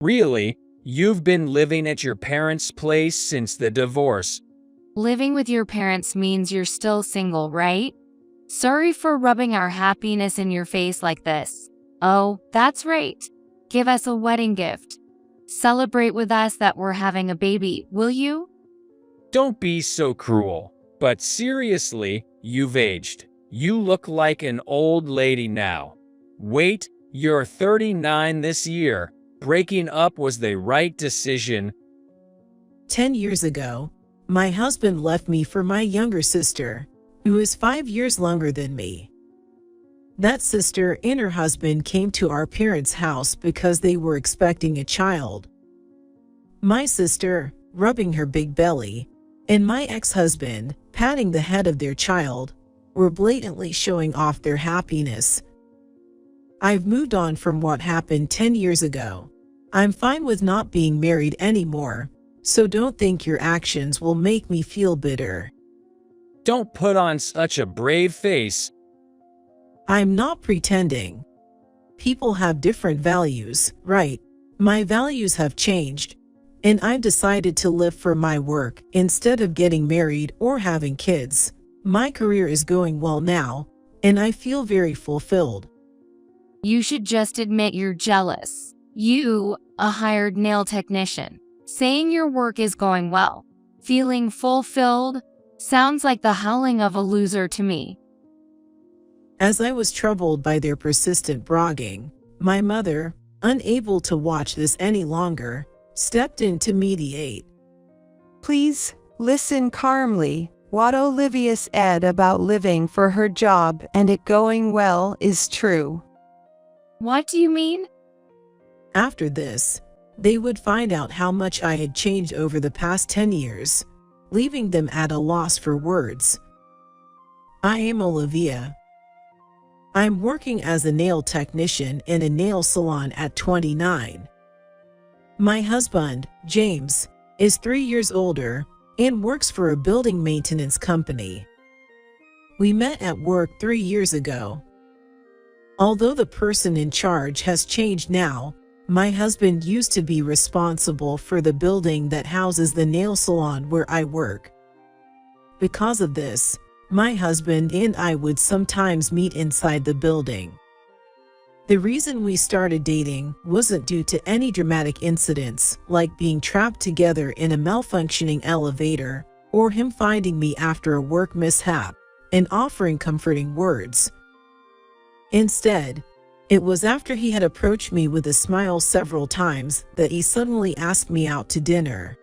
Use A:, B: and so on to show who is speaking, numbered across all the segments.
A: Really? You've been living at your parents' place since the divorce.
B: Living with your parents means you're still single, right? Sorry for rubbing our happiness in your face like this. Oh, that's right. Give us a wedding gift. Celebrate with us that we're having a baby, will you?
A: Don't be so cruel. But seriously, you've aged. You look like an old lady now. Wait, you're 39 this year. Breaking up was the right decision.
C: 10 years ago, my husband left me for my younger sister, who is 5 years younger than me. That sister and her husband came to our parents' house because they were expecting a child. My sister, rubbing her big belly, and my ex-husband, patting the head of their child, were blatantly showing off their happiness. I've moved on from what happened 10 years ago. I'm fine with not being married anymore, so don't think your actions will make me feel bitter.
A: Don't put on such a brave face.
C: I'm not pretending. People have different values, right? My values have changed, and I've decided to live for my work instead of getting married or having kids. My career is going well now, and I feel very fulfilled.
B: You should just admit you're jealous. You, a hired nail technician, saying your work is going well, feeling fulfilled, sounds like the howling of a loser to me.
C: As I was troubled by their persistent bragging, my mother, unable to watch this any longer, stepped in to mediate.
D: Please, listen calmly. What Olivia said about living for her job and it going well is true.
B: What do you mean?
C: After this, they would find out how much I had changed over the past 10 years, leaving them at a loss for words. I am Olivia. I'm working as a nail technician in a nail salon at 29. My husband, James, is 3 years older and works for a building maintenance company. We met at work 3 years ago. Although the person in charge has changed now, my husband used to be responsible for the building that houses the nail salon where I work. Because of this, my husband and I would sometimes meet inside the building. The reason we started dating wasn't due to any dramatic incidents like being trapped together in a malfunctioning elevator or him finding me after a work mishap and offering comforting words. Instead, it was after he had approached me with a smile several times that he suddenly asked me out to dinner.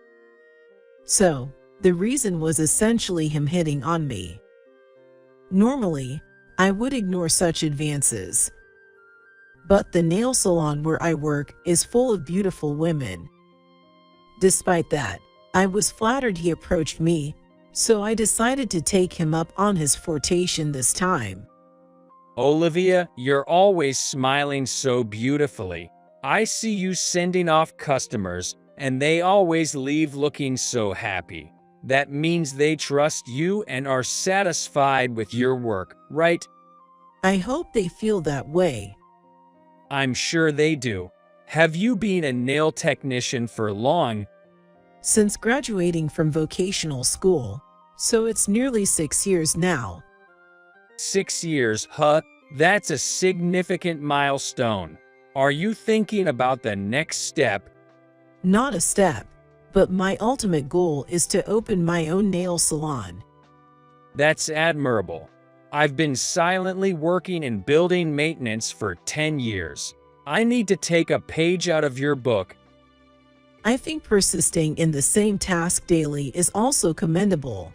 C: So, the reason was essentially him hitting on me. Normally, I would ignore such advances. But the nail salon where I work is full of beautiful women. Despite that, I was flattered he approached me, so I decided to take him up on his flirtation this time.
A: Olivia, you're always smiling so beautifully. I see you sending off customers, and they always leave looking so happy. That means they trust you and are satisfied with your work, right?
C: I hope they feel that way.
A: I'm sure they do. Have you been a nail technician for long?
C: Since graduating from vocational school, so it's nearly 6 years now.
A: 6 years, huh? That's a significant milestone. Are you thinking about the next step?
C: Not a step, but my ultimate goal is to open my own nail salon.
A: That's admirable. I've been silently working in building maintenance for 10 years. I need to take a page out of your book.
C: I think persisting in the same task daily is also commendable.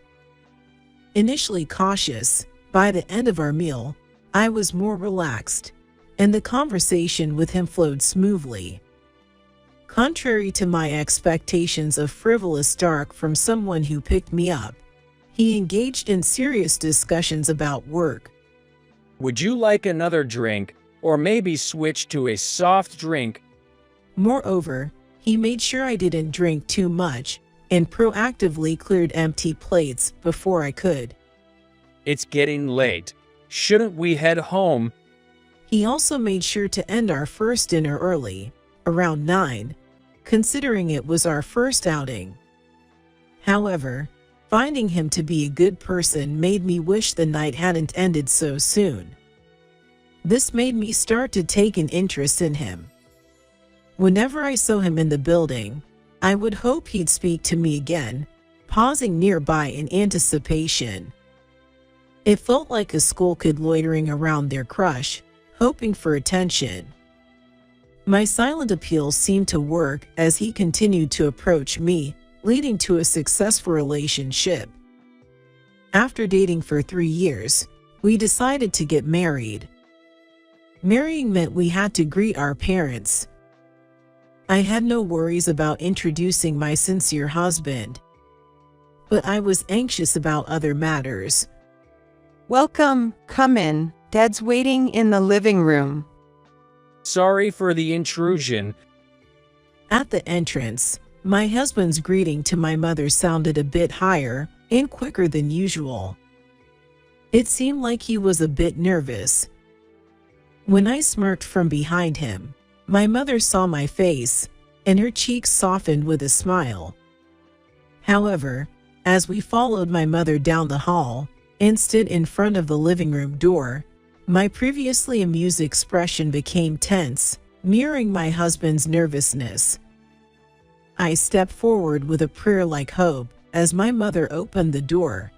C: Initially cautious, by the end of our meal, I was more relaxed, and the conversation with him flowed smoothly. Contrary to my expectations of frivolous talk from someone who picked me up, he engaged in serious discussions about work.
A: Would you like another drink, or maybe switch to a soft drink?
C: Moreover, he made sure I didn't drink too much and proactively cleared empty plates before I could.
A: It's getting late. Shouldn't we head home?
C: He also made sure to end our first dinner early, around 9, considering it was our first outing. However, finding him to be a good person made me wish the night hadn't ended so soon. This made me start to take an interest in him. Whenever I saw him in the building, I would hope he'd speak to me again, pausing nearby in anticipation. It felt like a school kid loitering around their crush, hoping for attention. My silent appeal seemed to work as he continued to approach me, leading to a successful relationship. After dating for 3 years, we decided to get married. Marrying meant we had to greet our parents. I had no worries about introducing my sincere husband, but I was anxious about other matters.
D: Welcome, come in. Dad's waiting in the living room.
A: Sorry for the intrusion.
C: At the entrance, my husband's greeting to my mother sounded a bit higher and quicker than usual. It seemed like he was a bit nervous. When I smirked from behind him, my mother saw my face, and her cheeks softened with a smile. However, as we followed my mother down the hall and stood in front of the living room door, my previously amused expression became tense, mirroring my husband's nervousness. I stepped forward with a prayer-like hope as my mother opened the door.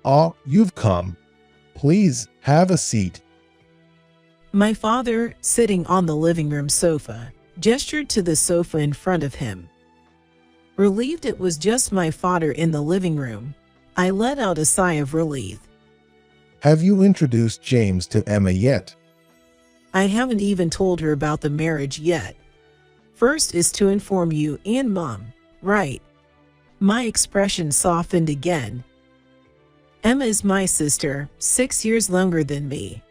E: "Ah, you've come. Please, have a seat."
C: My father, sitting on the living room sofa, gestured to the sofa in front of him. Relieved it was just my father in the living room, I let out a sigh of relief.
E: "Have you introduced James to Emma yet?"
C: I haven't even told her about the marriage yet. First is to inform you and Mom, right? My expression softened again. Emma is my sister, 6 years younger than me.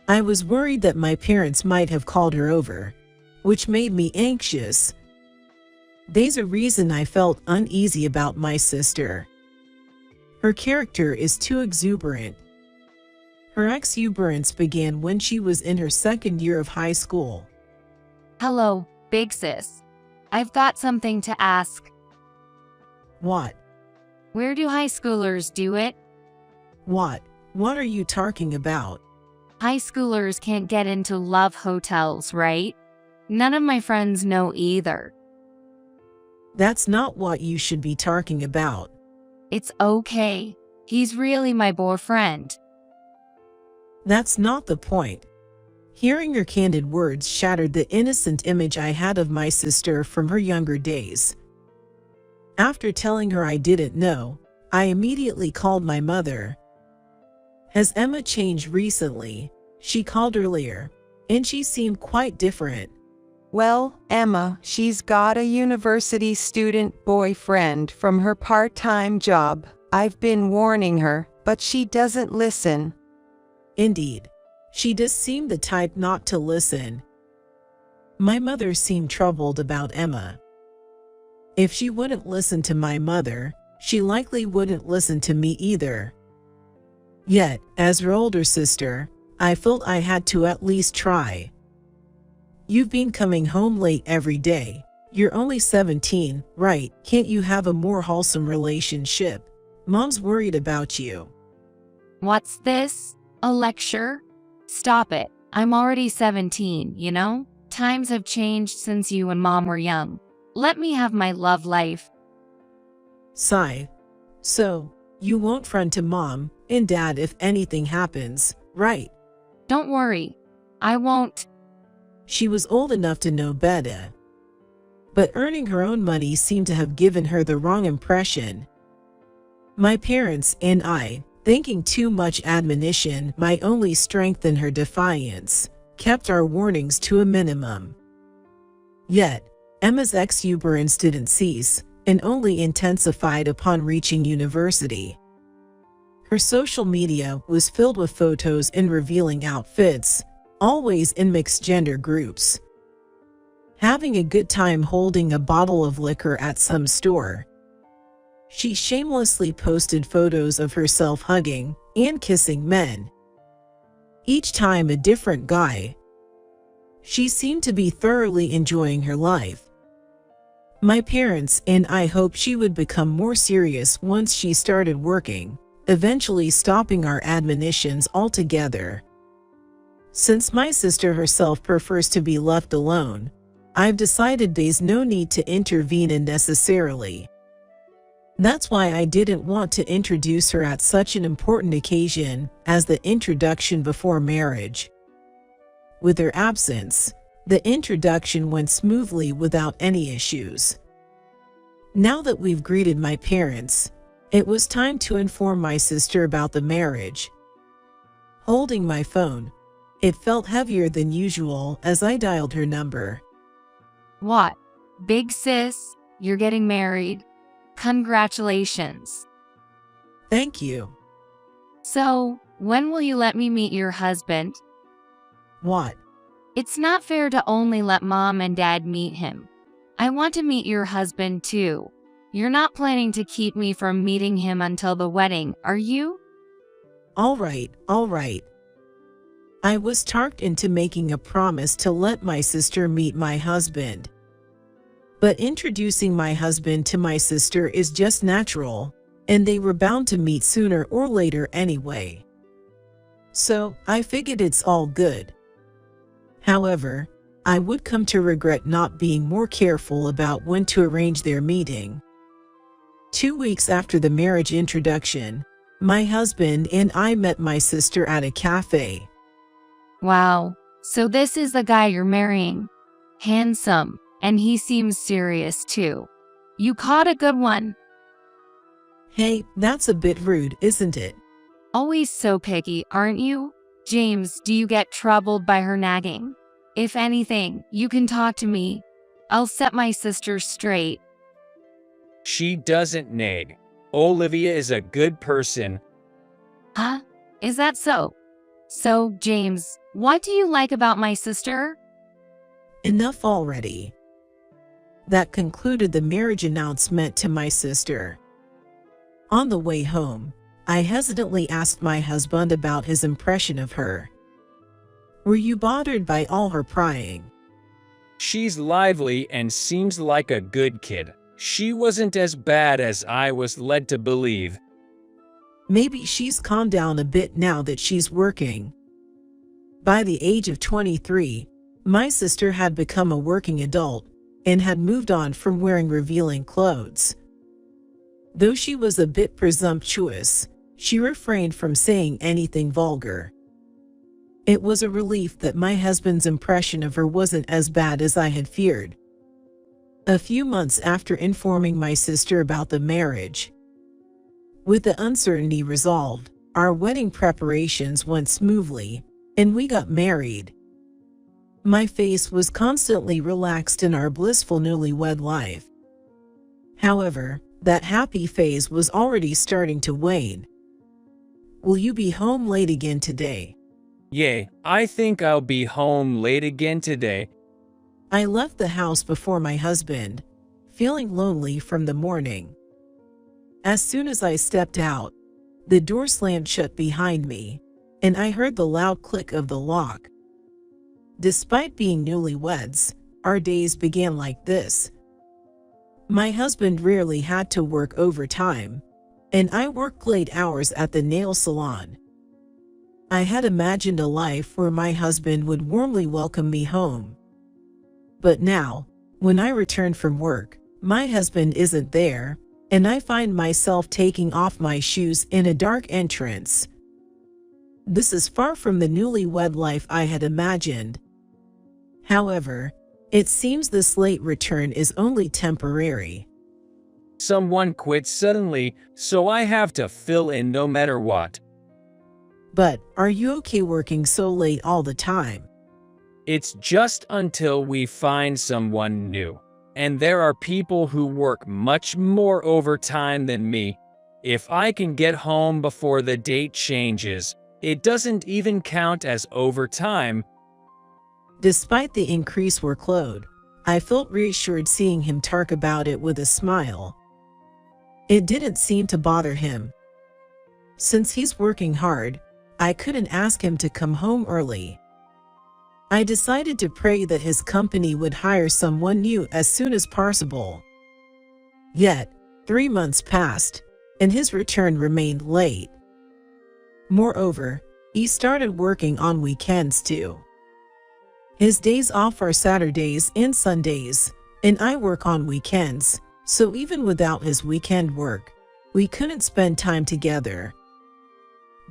C: I was worried that my parents might have called her over, which made me anxious. There's a reason I felt uneasy about my sister. Her character is too exuberant. Her exuberance began when she was in her second year of high school.
B: Hello, big sis. I've got something to ask.
C: What?
B: Where do high schoolers do it?
C: What? What are you talking about?
B: High schoolers can't get into love hotels, right? None of my friends know either.
C: That's not what you should be talking about.
B: It's okay. He's really my boyfriend.
C: That's not the point. Hearing your candid words shattered the innocent image I had of my sister from her younger days. After telling her I didn't know, I immediately called my mother. Has Emma changed recently? She called earlier, and she seemed quite different.
D: Well, Emma, she's got a university student boyfriend from her part-time job. I've been warning her, but she doesn't listen.
C: Indeed, she does seem the type not to listen. My mother seemed troubled about Emma. If she wouldn't listen to my mother, she likely wouldn't listen to me either. Yet, as her older sister, I felt I had to at least try. You've been coming home late every day. You're only 17, right? Can't you have a more wholesome relationship? Mom's worried about you.
B: What's this? A lecture? Stop it. I'm already 17, you know? Times have changed since you and Mom were young. Let me have my love life.
C: Sigh. So, you won't front to Mom and Dad if anything happens, right?
B: Don't worry. I won't.
C: She was old enough to know better. But earning her own money seemed to have given her the wrong impression. My parents and I, thinking too much admonition might only strengthen her defiance, kept our warnings to a minimum. Yet, Emma's exuberance didn't cease, and only intensified upon reaching university. Her social media was filled with photos in revealing outfits, always in mixed gender groups. Having a good time holding a bottle of liquor at some store. She shamelessly posted photos of herself hugging and kissing men. Each time a different guy. She seemed to be thoroughly enjoying her life, My parents and I hoped she would become more serious once she started working, eventually stopping our admonitions altogether. Since my sister herself prefers to be left alone, I've decided there's no need to intervene unnecessarily. That's why I didn't want to introduce her at such an important occasion as the introduction before marriage. With her absence, the introduction went smoothly without any issues. Now that we've greeted my parents, it was time to inform my sister about the marriage. Holding my phone, it felt heavier than usual as I dialed her number.
B: What? Big sis, you're getting married. Congratulations.
C: Thank you.
B: So, when will you let me meet your husband?
C: What?
B: It's not fair to only let mom and dad meet him. I want to meet your husband too. You're not planning to keep me from meeting him until the wedding, are you?
C: All right. I was talked into making a promise to let my sister meet my husband. But introducing my husband to my sister is just natural, and they were bound to meet sooner or later anyway. So, I figured it's all good. However, I would come to regret not being more careful about when to arrange their meeting. 2 weeks after the marriage introduction, my husband and I met my sister at a cafe.
B: Wow, so this is the guy you're marrying. Handsome, and he seems serious too. You caught a good one.
C: Hey, that's a bit rude, isn't it?
B: Always so picky, aren't you? James, do you get troubled by her nagging? If anything, you can talk to me. I'll set my sister straight.
A: She doesn't nag. Olivia is a good person.
B: Huh? Is that so? So, James, what do you like about my sister?
C: Enough already. That concluded the marriage announcement to my sister. On the way home, I hesitantly asked my husband about his impression of her. Were you bothered by all her prying?
A: She's lively and seems like a good kid. She wasn't as bad as I was led to believe.
C: Maybe she's calmed down a bit now that she's working. By the age of 23, my sister had become a working adult and had moved on from wearing revealing clothes. Though she was a bit presumptuous, she refrained from saying anything vulgar. It was a relief that my husband's impression of her wasn't as bad as I had feared. A few months after informing my sister about the marriage, with the uncertainty resolved, our wedding preparations went smoothly, and we got married. My face was constantly relaxed in our blissful newlywed life. However, that happy phase was already starting to wane. Will you be home late again today?
A: Yeah, I think I'll be home late again today.
C: I left the house before my husband, feeling lonely from the morning. As soon as I stepped out, the door slammed shut behind me, and I heard the loud click of the lock. Despite being newlyweds, our days began like this. My husband rarely had to work overtime, and I worked late hours at the nail salon. I had imagined a life where my husband would warmly welcome me home. But now, when I return from work, my husband isn't there, and I find myself taking off my shoes in a dark entrance. This is far from the newlywed life I had imagined. However, it seems this late return is only temporary.
A: Someone quit suddenly, so I have to fill in no matter what.
C: But are you okay working so late all the time?
A: It's just until we find someone new. And there are people who work much more overtime than me. If I can get home before the date changes, it doesn't even count as overtime.
C: Despite the increased workload, I felt reassured seeing him talk about it with a smile. It didn't seem to bother him. Since he's working hard, I couldn't ask him to come home early. I decided to pray that his company would hire someone new as soon as possible, Yet, 3 months passed, and his return remained late. Moreover, he started working on weekends too. His days off are Saturdays and Sundays, and I work on weekends, so even without his weekend work, we couldn't spend time together.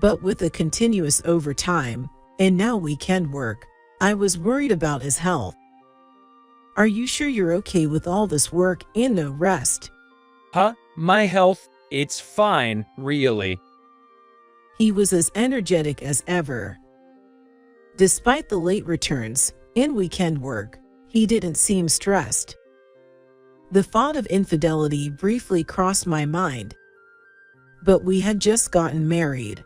C: But with the continuous overtime, and now weekend work, I was worried about his health. Are you sure you're okay with all this work and no rest?
A: Huh? My health? It's fine, really.
C: He was as energetic as ever. Despite the late returns and weekend work, he didn't seem stressed. The thought of infidelity briefly crossed my mind. But we had just gotten married.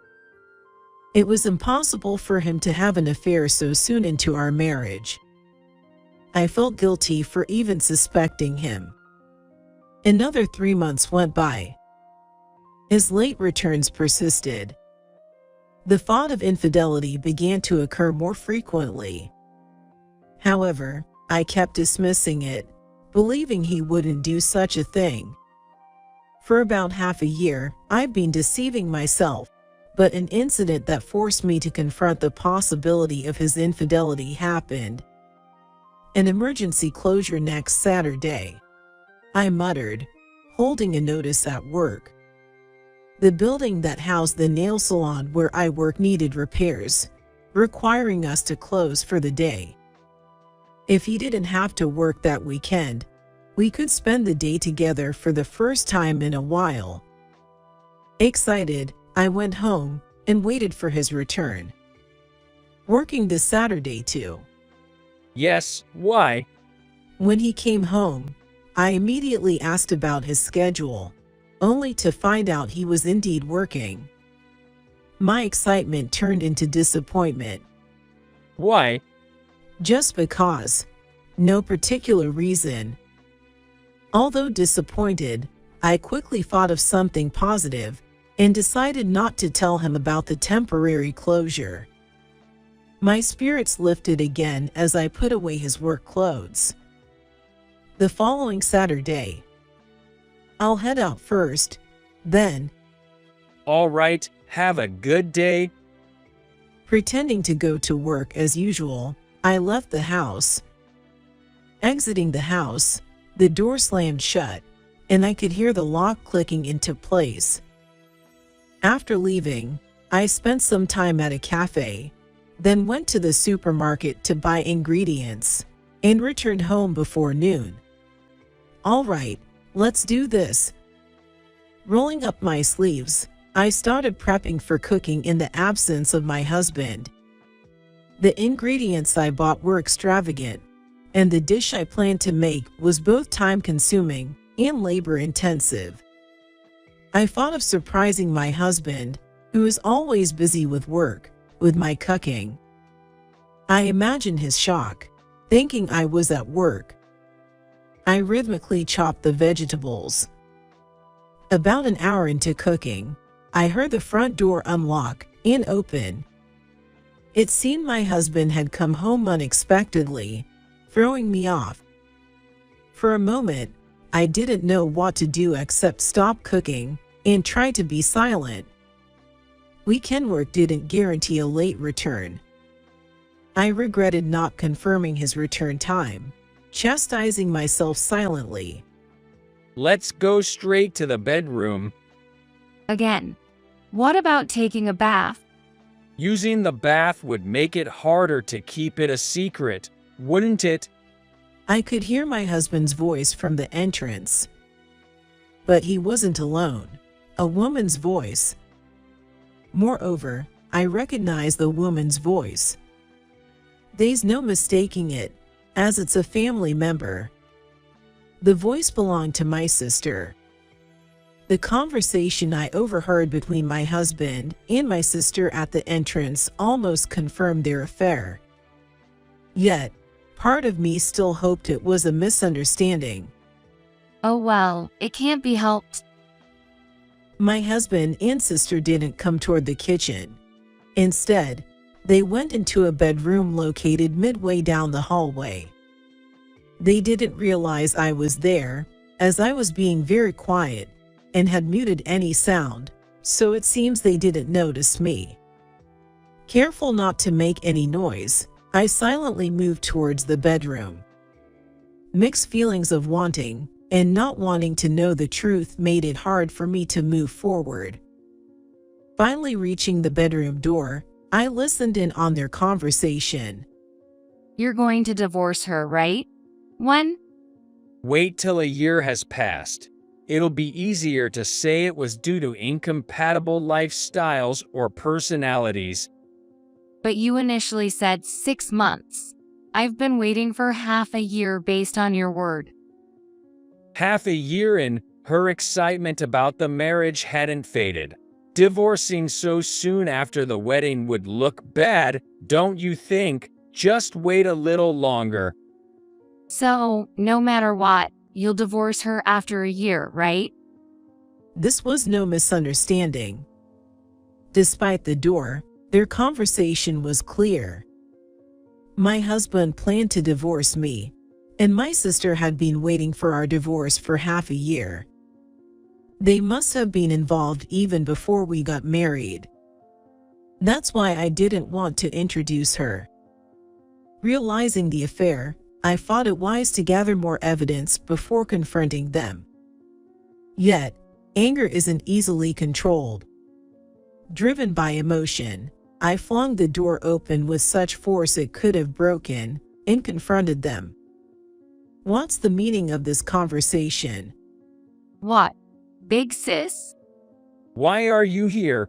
C: It was impossible for him to have an affair so soon into our marriage. I felt guilty for even suspecting him. Another 3 months went by. His late returns persisted. The thought of infidelity began to occur more frequently. However, I kept dismissing it, believing he wouldn't do such a thing. For about half a year, I've been deceiving myself, but an incident that forced me to confront the possibility of his infidelity happened. An emergency closure next Saturday, I muttered, holding a notice at work. The building that housed the nail salon where I work needed repairs, requiring us to close for the day. If he didn't have to work that weekend, we could spend the day together for the first time in a while. Excited, I went home and waited for his return. Working this Saturday too.
A: Yes, why?
C: When he came home, I immediately asked about his schedule, only to find out he was indeed working. My excitement turned into disappointment.
A: Why?
C: Just because. No particular reason. Although disappointed, I quickly thought of something positive and decided not to tell him about the temporary closure. My spirits lifted again as I put away his work clothes. The following Saturday, I'll head out first, then.
A: All right, have a good day.
C: Pretending to go to work as usual, I left the house. Exiting the house, the door slammed shut, and I could hear the lock clicking into place. After leaving, I spent some time at a cafe, then went to the supermarket to buy ingredients, and returned home before noon. All right, let's do this. Rolling up my sleeves, I started prepping for cooking in the absence of my husband. The ingredients I bought were extravagant, and the dish I planned to make was both time-consuming and labor-intensive. I thought of surprising my husband, who is always busy with work, with my cooking. I imagined his shock, thinking I was at work. I rhythmically chopped the vegetables. About an hour into cooking, I heard the front door unlock and open. It seemed my husband had come home unexpectedly, throwing me off. For a moment, I didn't know what to do except stop cooking and try to be silent. Weekend work didn't guarantee a late return. I regretted not confirming his return time, chastising myself silently.
A: Let's go straight to the bedroom.
B: Again, what about taking a bath?
A: Using the bath would make it harder to keep it a secret, wouldn't it?
C: I could hear my husband's voice from the entrance. But he wasn't alone. A woman's voice. Moreover, I recognized the woman's voice. There's no mistaking it, as it's a family member. The voice belonged to my sister. The conversation I overheard between my husband and my sister at the entrance almost confirmed their affair. Yet, part of me still hoped it was a misunderstanding.
B: Oh well, it can't be helped.
C: My husband and sister didn't come toward the kitchen. Instead, they went into a bedroom located midway down the hallway. They didn't realize I was there, as I was being very quiet and had muted any sound, so it seems they didn't notice me. Careful not to make any noise, I silently moved towards the bedroom. Mixed feelings of wanting and not wanting to know the truth made it hard for me to move forward. Finally reaching the bedroom door, I listened in on their conversation.
B: You're going to divorce her, right? When?
A: Wait till a year has passed. It'll be easier to say it was due to incompatible lifestyles or personalities.
B: But you initially said 6 months. I've been waiting for half a year based on your word.
A: Half a year in, her excitement about the marriage hadn't faded. Divorcing so soon after the wedding would look bad, don't you think? Just wait a little longer.
B: So, no matter what, you'll divorce her after a year, right?
C: This was no misunderstanding. Despite the door, their conversation was clear. My husband planned to divorce me, and my sister had been waiting for our divorce for half a year. They must have been involved even before we got married. That's why I didn't want to introduce her. Realizing the affair, I thought it wise to gather more evidence before confronting them. Yet, anger isn't easily controlled. Driven by emotion, I flung the door open with such force it could have broken and confronted them. What's the meaning of this conversation?
B: What? Big sis?
A: Why are you here?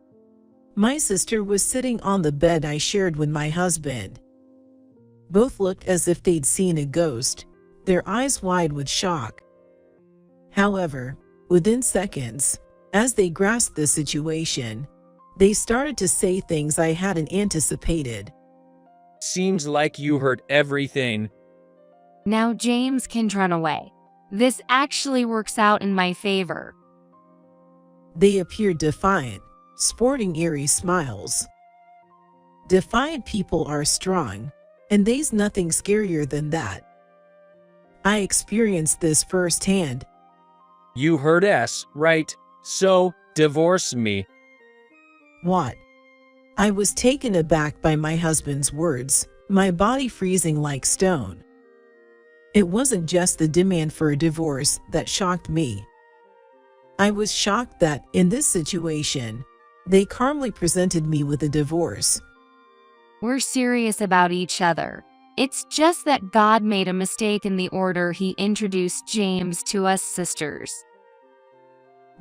C: My sister was sitting on the bed I shared with my husband. Both looked as if they'd seen a ghost, their eyes wide with shock. However, within seconds, as they grasped the situation, they started to say things I hadn't anticipated.
A: Seems like you heard everything.
B: Now James can run away. This actually works out in my favor.
C: They appeared defiant, sporting eerie smiles. Defiant people are strong, and there's nothing scarier than that. I experienced this firsthand.
A: You heard us, right? So, divorce me.
C: What? I was taken aback by my husband's words, my body freezing like stone. It wasn't just the demand for a divorce that shocked me. I was shocked that, in this situation, they calmly presented me with a divorce.
B: We're serious about each other. It's just that God made a mistake in the order He introduced James to us sisters.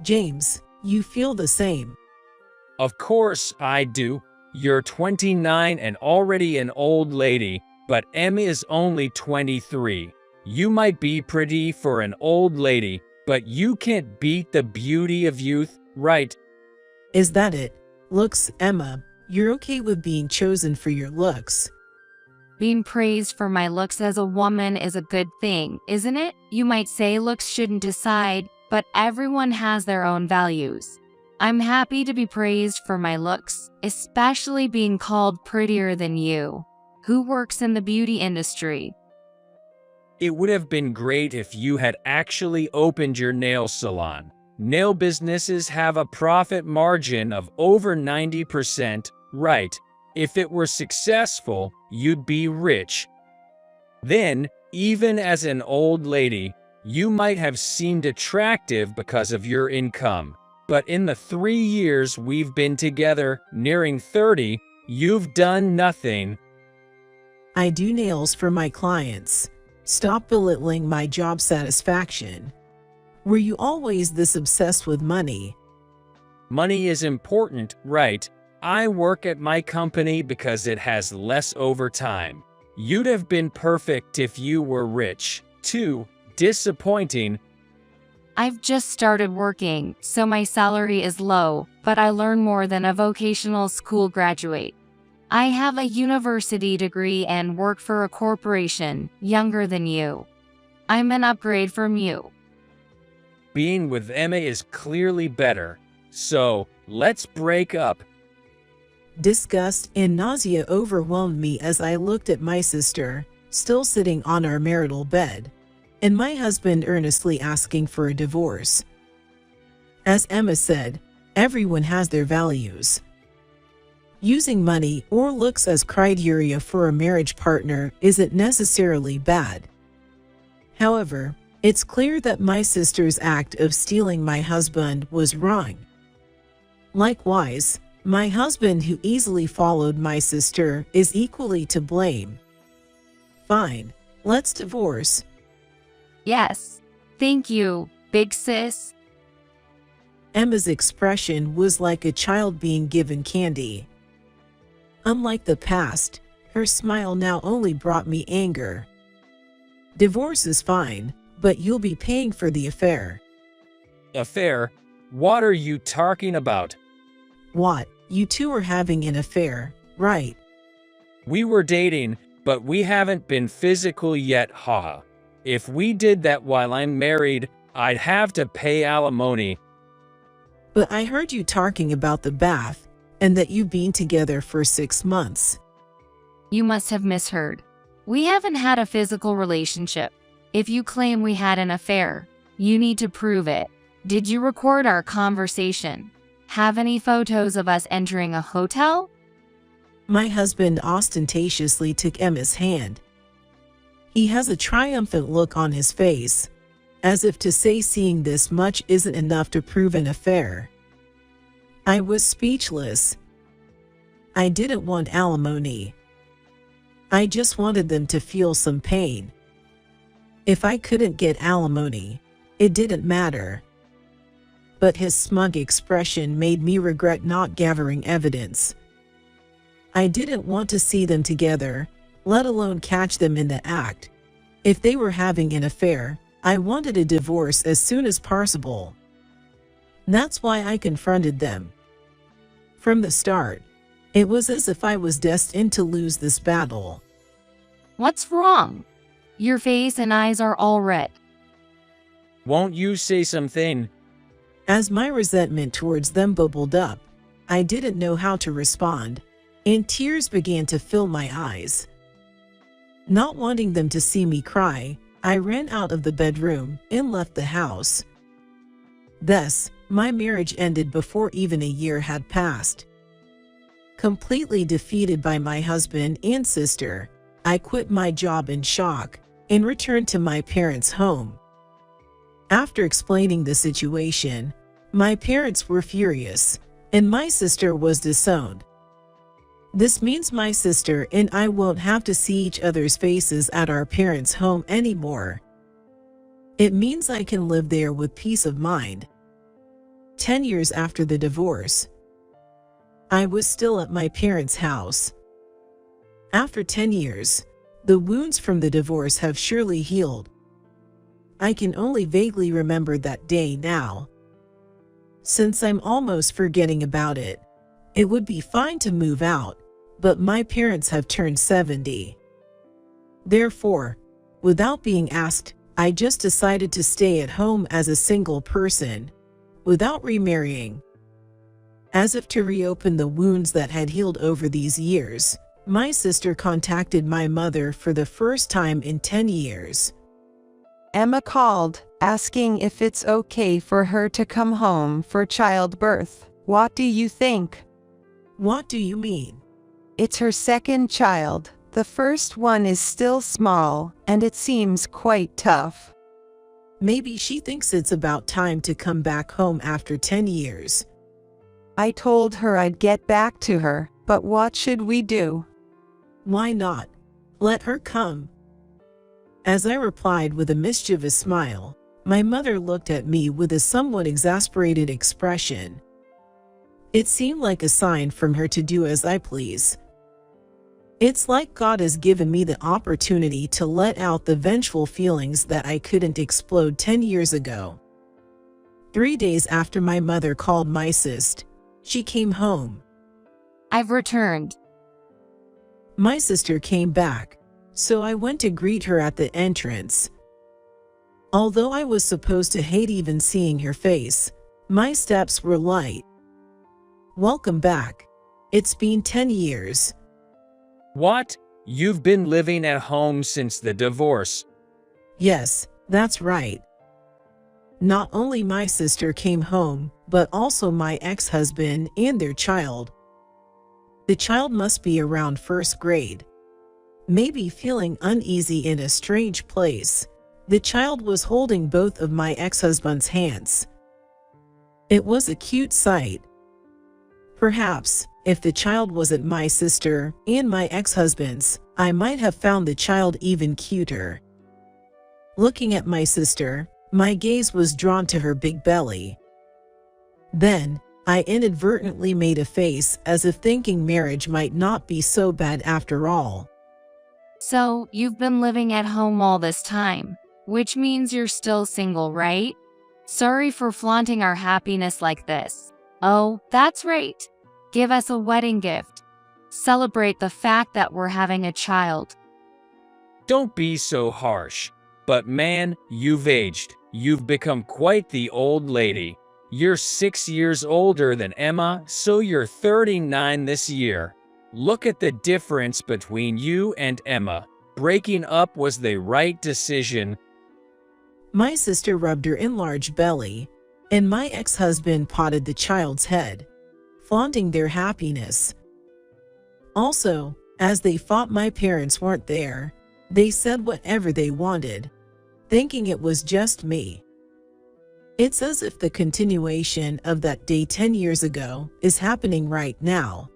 C: James, you feel the same.
A: Of course I do. You're 29 and already an old lady, but Emma is only 23. You might be pretty for an old lady, but you can't beat the beauty of youth, right?
C: Is that it? Looks, Emma, you're okay with being chosen for your looks.
B: Being praised for my looks as a woman is a good thing, isn't it? You might say looks shouldn't decide, but everyone has their own values. I'm happy to be praised for my looks, especially being called prettier than you. Who works in the beauty industry?
A: It would have been great if you had actually opened your nail salon. Nail businesses have a profit margin of over 90%, right? If it were successful, you'd be rich. Then, even as an old lady, you might have seemed attractive because of your income. But in the 3 years we've been together, nearing 30, you've done nothing.
C: I do nails for my clients. Stop belittling my job satisfaction. Were you always this obsessed with money?
A: Money is important, right? I work at my company because it has less overtime. You'd have been perfect if you were rich, too. Disappointing.
B: I've just started working, so my salary is low, but I learn more than a vocational school graduate. I have a university degree and work for a corporation, younger than you. I'm an upgrade from you.
A: Being with Emma is clearly better. So, let's break up.
C: Disgust and nausea overwhelmed me as I looked at my sister, still sitting on our marital bed. and my husband earnestly asking for a divorce. As Emma said, everyone has their values. Using money or looks as criteria for a marriage partner isn't necessarily bad. However, it's clear that my sister's act of stealing my husband was wrong. Likewise, my husband who easily followed my sister is equally to blame. Fine, let's divorce.
B: Yes. Thank you, big sis.
C: Emma's expression was like a child being given candy. Unlike the past, her smile now only brought me anger. Divorce is fine, but you'll be paying for the affair.
A: Affair? What are you talking about?
C: What? You two are having an affair, right?
A: We were dating, but we haven't been physical yet, haha. If we did that while I'm married, I'd have to pay alimony.
C: But I heard you talking about the bath, and that you've been together for 6 months.
B: You must have misheard. We haven't had a physical relationship. If you claim we had an affair, you need to prove it. Did you record our conversation? Have any photos of us entering a hotel?
C: My husband ostentatiously took Emma's hand. He has a triumphant look on his face, as if to say seeing this much isn't enough to prove an affair. I was speechless. I didn't want alimony. I just wanted them to feel some pain. If I couldn't get alimony, it didn't matter. But his smug expression made me regret not gathering evidence. I didn't want to see them together, let alone catch them in the act. If they were having an affair, I wanted a divorce as soon as possible. That's why I confronted them. From the start, it was as if I was destined to lose this battle.
B: What's wrong? Your face and eyes are all red.
A: Won't you say something?
C: As my resentment towards them bubbled up, I didn't know how to respond, and tears began to fill my eyes. Not wanting them to see me cry, I ran out of the bedroom and left the house. Thus, my marriage ended before even a year had passed. Completely defeated by my husband and sister, I quit my job in shock and returned to my parents' home. After explaining the situation, my parents were furious, and my sister was disowned. This means my sister and I won't have to see each other's faces at our parents' home anymore. It means I can live there with peace of mind. 10 years after the divorce, I was still at my parents' house. After 10 years, the wounds from the divorce have surely healed. I can only vaguely remember that day now. Since I'm almost forgetting about it, it would be fine to move out, but my parents have turned 70. Therefore, without being asked, I just decided to stay at home as a single person, without remarrying. As if to reopen the wounds that had healed over these years, my sister contacted my mother for the first time in 10 years.
D: Emma called, asking if it's okay for her to come home for childbirth. What do you think?
C: What do you mean?
D: It's her second child. The first one is still small, and it seems quite tough.
C: Maybe she thinks it's about time to come back home after 10 years.
D: I told her I'd get back to her, but what should we do?
C: Why not? Let her come. As I replied with a mischievous smile, my mother looked at me with a somewhat exasperated expression. It seemed like a sign from her to do as I please. It's like God has given me the opportunity to let out the vengeful feelings that I couldn't explode 10 years ago. 3 days after my mother called my sis, she came home.
B: I've returned.
C: My sister came back, so I went to greet her at the entrance. Although I was supposed to hate even seeing her face, my steps were light. Welcome back. It's been 10 years.
A: What? You've been living at home since the divorce?
C: Yes, That's right. Not only my sister came home, but also my ex-husband and their child. The child must be around first grade. Maybe feeling uneasy in a strange place, the child was holding both of my ex-husband's hands. It was a cute sight. Perhaps, if the child wasn't my sister and my ex-husband's, I might have found the child even cuter. Looking at my sister, my gaze was drawn to her big belly. Then, I inadvertently made a face as if thinking marriage might not be so bad after all.
B: So, you've been living at home all this time, which means you're still single, right? Sorry for flaunting our happiness like this. Oh, that's right. Give us a wedding gift. Celebrate the fact that we're having a child.
A: Don't be so harsh. But man, you've aged. You've become quite the old lady. You're 6 years older than Emma, so you're 39 this year. Look at the difference between you and Emma. Breaking up was the right decision.
C: My sister rubbed her enlarged belly, and my ex-husband patted the child's head, flaunting their happiness. Also, as they thought my parents weren't there, they said whatever they wanted, thinking it was just me. It's as if the continuation of that day 10 years ago is happening right now.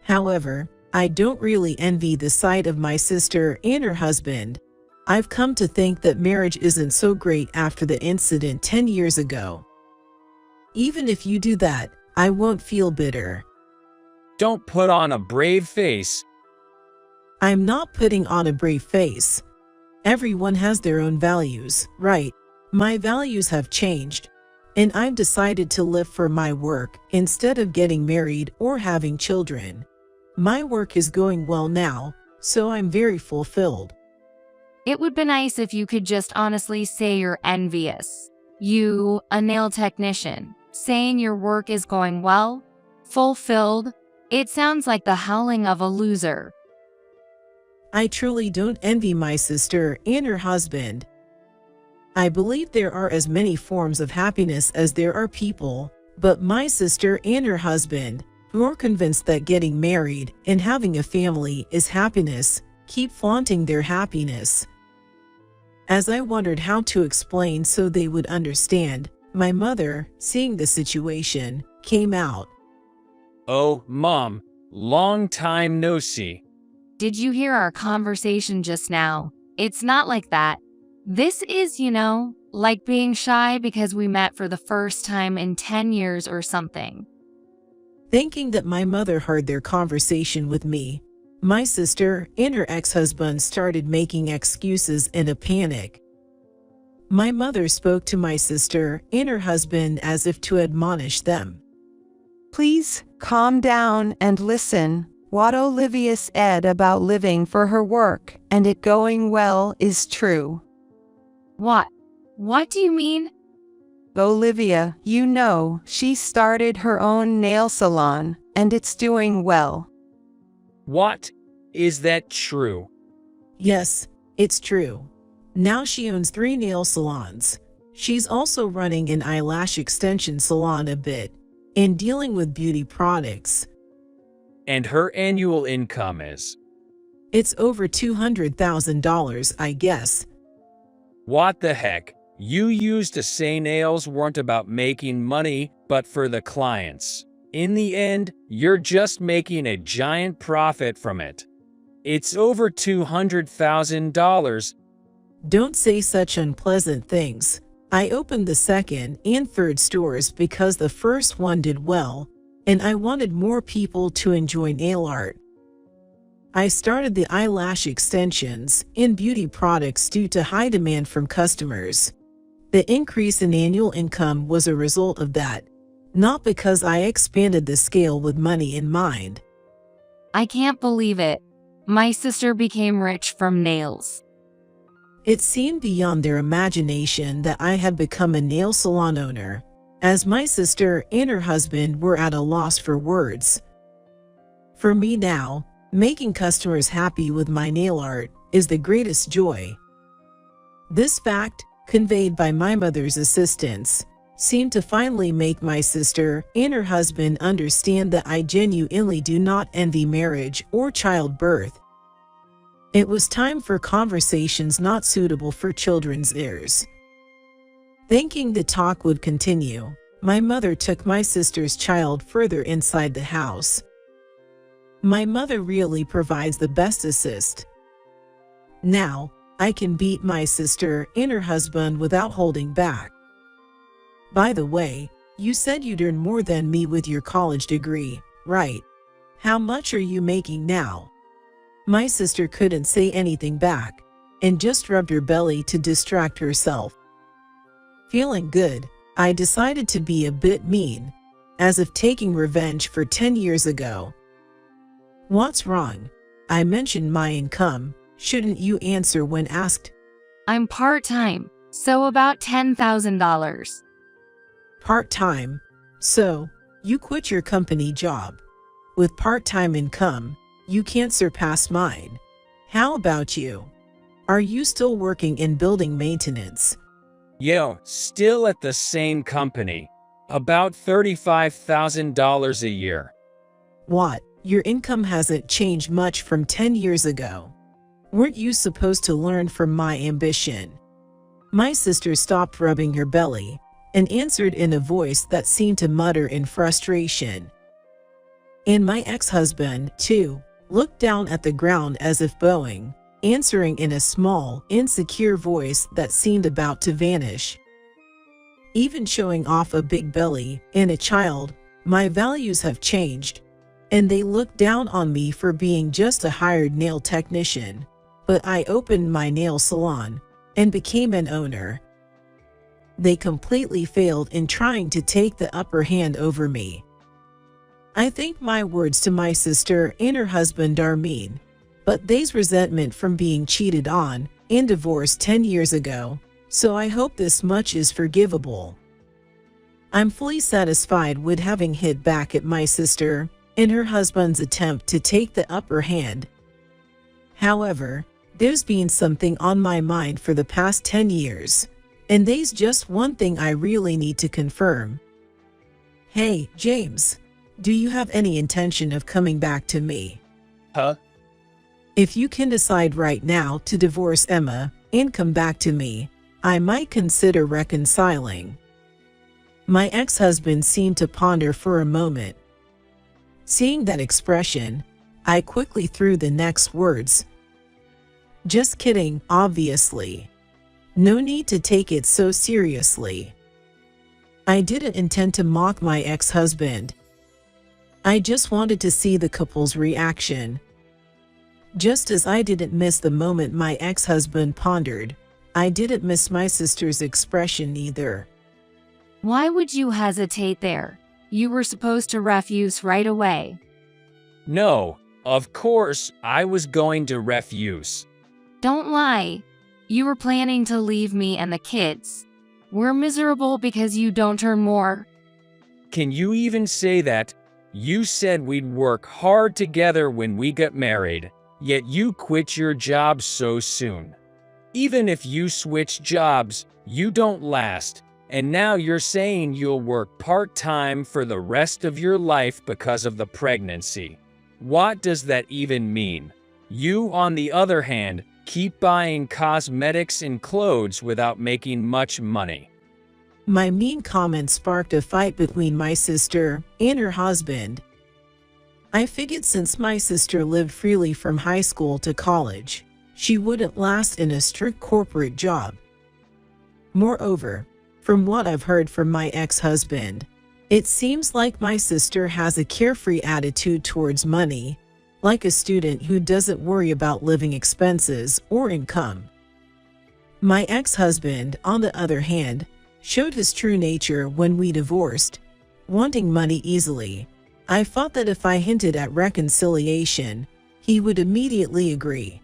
C: However, I don't really envy the sight of my sister and her husband. I've come to think that marriage isn't so great after the incident 10 years ago. Even if you do that, I won't feel bitter.
A: Don't put on a brave face.
C: I'm not putting on a brave face. Everyone has their own values, right? My values have changed, and I've decided to live for my work instead of getting married or having children. My work is going well now, so I'm very fulfilled.
B: It would be nice if you could just honestly say you're envious. You, a nail technician, saying your work is going well, fulfilled. It sounds like the howling of a loser.
C: I truly don't envy my sister and her husband. I believe there are as many forms of happiness as there are people, but my sister and her husband, who are convinced that getting married and having a family is happiness, keep flaunting their happiness. As I wondered how to explain so they would understand, my mother, seeing the situation, came out.
A: Oh, Mom, long time no see.
B: Did you hear our conversation just now? It's not like that. This is, like being shy because we met for the first time in 10 years or something.
C: Thinking that my mother heard their conversation with me, my sister and her ex-husband started making excuses in a panic. My mother spoke to my sister and her husband as if to admonish them.
D: Please calm down and listen. What Olivia said about living for her work and it going well is true.
B: What? What do you mean?
D: Olivia, she started her own nail salon and it's doing well.
A: What? Is that true?
C: Yes, it's true. Now she owns 3 nail salons. She's also running an eyelash extension salon a bit and dealing with beauty products.
A: And her annual income is?
C: It's over $200,000, I guess.
A: What the heck? You used to say nails weren't about making money, but for the clients. In the end, you're just making a giant profit from it. It's over $200,000.
C: Don't say such unpleasant things. I opened the second and third stores because the first one did well, and I wanted more people to enjoy nail art. I started the eyelash extensions and beauty products due to high demand from customers. The increase in annual income was a result of that, not because I expanded the scale with money in mind.
B: I can't believe it. My sister became rich from nails.
C: It seemed beyond their imagination that I had become a nail salon owner, as my sister and her husband were at a loss for words. For me now, making customers happy with my nail art is the greatest joy. This fact, conveyed by my mother's assistants, seemed to finally make my sister and her husband understand that I genuinely do not envy marriage or childbirth. It was time for conversations not suitable for children's ears. Thinking the talk would continue, my mother took my sister's child further inside the house. My mother really provides the best assist. Now, I can beat my sister and her husband without holding back. By the way, you said you'd earn more than me with your college degree, right? How much are you making now? My sister couldn't say anything back, and just rubbed her belly to distract herself. Feeling good, I decided to be a bit mean, as if taking revenge for 10 years ago. What's wrong? I mentioned my income. Shouldn't you answer when asked?
B: I'm part-time, so about $10,000.
C: Part-time? So, you quit your company job. With part-time income, you can't surpass mine. How about you? Are you still working in building maintenance?
A: Yo, still at the same company. About $35,000 a year.
C: What? Your income hasn't changed much from 10 years ago. Weren't you supposed to learn from my ambition? My sister stopped rubbing her belly and answered in a voice that seemed to mutter in frustration. And my ex-husband, too, looked down at the ground as if bowing, answering in a small, insecure voice that seemed about to vanish. Even showing off a big belly and a child, my values have changed, and they look down on me for being just a hired nail technician. But I opened my nail salon and became an owner. They completely failed in trying to take the upper hand over me. I think my words to my sister and her husband are mean, but there's resentment from being cheated on and divorced 10 years ago, so I hope this much is forgivable. I'm fully satisfied with having hit back at my sister and her husband's attempt to take the upper hand. However, there's been something on my mind for the past 10 years, and there's just one thing I really need to confirm. Hey, James, do you have any intention of coming back to me?
A: Huh?
C: If you can decide right now to divorce Emma and come back to me, I might consider reconciling. My ex-husband seemed to ponder for a moment. Seeing that expression, I quickly threw the next words. Just kidding, obviously. No need to take it so seriously. I didn't intend to mock my ex-husband. I just wanted to see the couple's reaction. Just as I didn't miss the moment my ex-husband pondered, I didn't miss my sister's expression either.
B: Why would you hesitate there? You were supposed to refuse right away.
A: No, of course I was going to refuse.
B: Don't lie. You were planning to leave me and the kids. We're miserable because you don't earn more.
A: Can you even say that? You said we'd work hard together when we got married, yet you quit your job so soon. Even if you switch jobs, you don't last, and now you're saying you'll work part-time for the rest of your life because of the pregnancy. What does that even mean? You, on the other hand, keep buying cosmetics and clothes without making much money.
C: My mean comment sparked a fight between my sister and her husband. I figured since my sister lived freely from high school to college, she wouldn't last in a strict corporate job. Moreover, from what I've heard from my ex-husband, it seems like my sister has a carefree attitude towards money, like a student who doesn't worry about living expenses or income. My ex-husband, on the other hand, showed his true nature when we divorced, wanting money easily. I thought that if I hinted at reconciliation, he would immediately agree.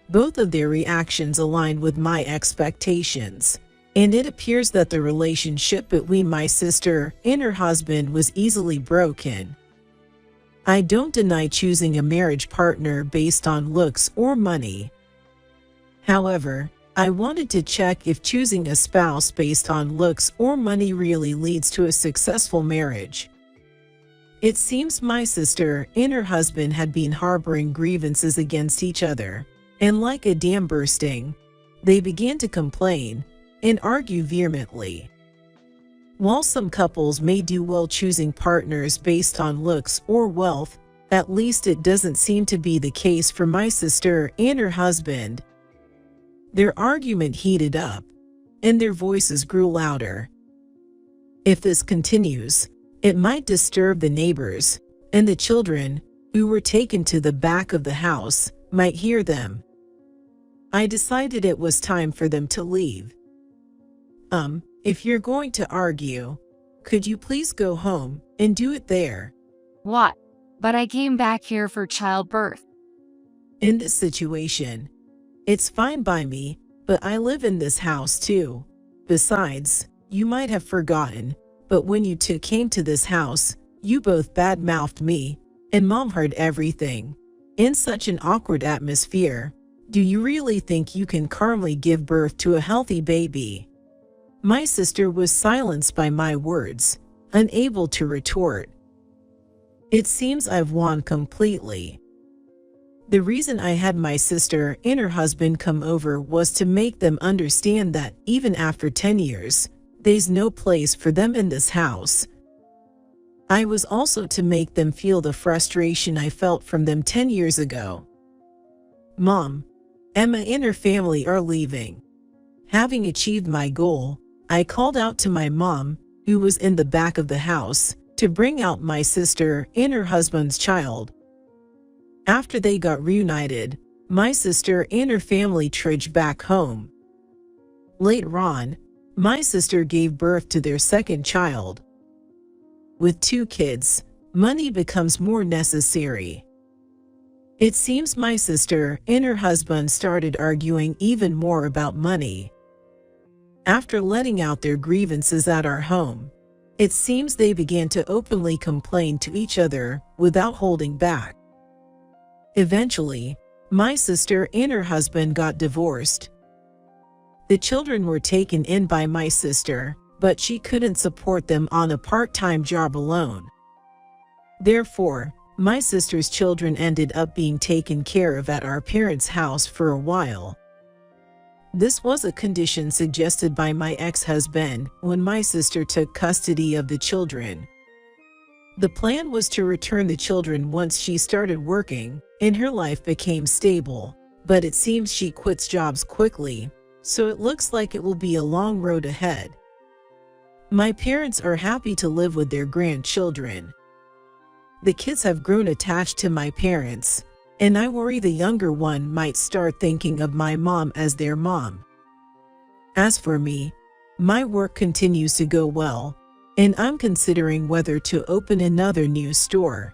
C: Both of their reactions aligned with my expectations, and it appears that the relationship between my sister and her husband was easily broken. I don't deny choosing a marriage partner based on looks or money. However, I wanted to check if choosing a spouse based on looks or money really leads to a successful marriage. It seems my sister and her husband had been harboring grievances against each other, and like a dam bursting, they began to complain and argue vehemently. While some couples may do well choosing partners based on looks or wealth, at least it doesn't seem to be the case for my sister and her husband. Their argument heated up, and their voices grew louder. If this continues, it might disturb the neighbors, and the children, who were taken to the back of the house, might hear them. I decided it was time for them to leave. If you're going to argue, could you please go home and do it there?
B: What? But I came back here for childbirth.
C: In this situation, it's fine by me, but I live in this house too. Besides, you might have forgotten, but when you two came to this house, you both bad-mouthed me, and Mom heard everything. In such an awkward atmosphere, do you really think you can calmly give birth to a healthy baby? My sister was silenced by my words, unable to retort. It seems I've won completely. The reason I had my sister and her husband come over was to make them understand that even after 10 years, there's no place for them in this house. I was also to make them feel the frustration I felt from them 10 years ago. Mom, Emma and her family are leaving. Having achieved my goal, I called out to my mom, who was in the back of the house, to bring out my sister and her husband's child. After they got reunited, my sister and her family trudged back home. Later on, my sister gave birth to their second child. With 2 kids, money becomes more necessary. It seems my sister and her husband started arguing even more about money. After letting out their grievances at our home, it seems they began to openly complain to each other without holding back. Eventually, my sister and her husband got divorced. The children were taken in by my sister, but she couldn't support them on a part-time job alone. Therefore, my sister's children ended up being taken care of at our parents' house for a while. This was a condition suggested by my ex-husband when my sister took custody of the children. The plan was to return the children once she started working and her life became stable, but it seems she quits jobs quickly, so it looks like it will be a long road ahead. My parents are happy to live with their grandchildren. The kids have grown attached to my parents, and I worry the younger one might start thinking of my mom as their mom. As for me, my work continues to go well, and I'm considering whether to open another new store.